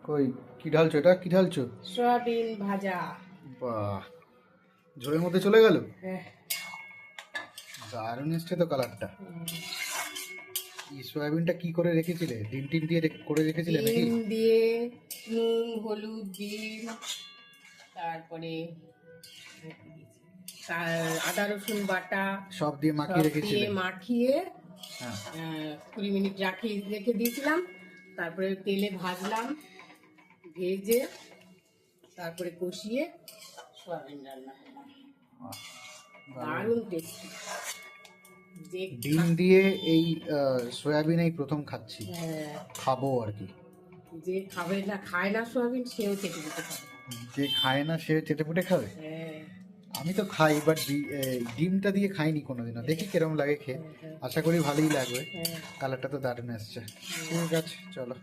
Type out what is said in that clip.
কই কি ঢালছো? এটা কি ঢালছো? সয়াবিন ভাজা। বাহ, ঝোলের মধ্যে চলে গেল। হ্যাঁ। দারুণ এসছে তো কালারটা। এই সয়াবিনটা কি করে রেখেছিলে? ডিম টিম দিয়ে করে রেখেছিলে নাকি? ডিম দিয়ে নুন হলুদ ডিম, তারপরে আদা রসুন বাটা সব দিয়ে মাখিয়ে সব রেখেছিলে? দিয়ে মাখিয়ে হ্যাঁ। 20 মিনিট রেখে দিয়েছিলাম। তারপরে তেলে ভাজলাম, ভেজে তারপরে কষিয়ে সয়াবিন রান্না করলাম। দারুণ টেস্টি। ডিম দিয়ে এই সয়াবিন এই প্রথম খাচ্ছি, হ্যাঁ, খাবো আর কি। যে খাবে না, খায় না সয়াবিন, সেও চেটে চেটে খাবে। যে খায় না সে চেটেপুটে খাবে। হ্যাঁ। আমি তো খাই, বাট ডিমটা দিয়ে খাইনি কোনোদিনও। দেখি কিরকম লাগে খেয়ে, আশা করি ভালোই লাগবে। কালারটা তো দারুণ এসছে। ঠিক আছে, চলো।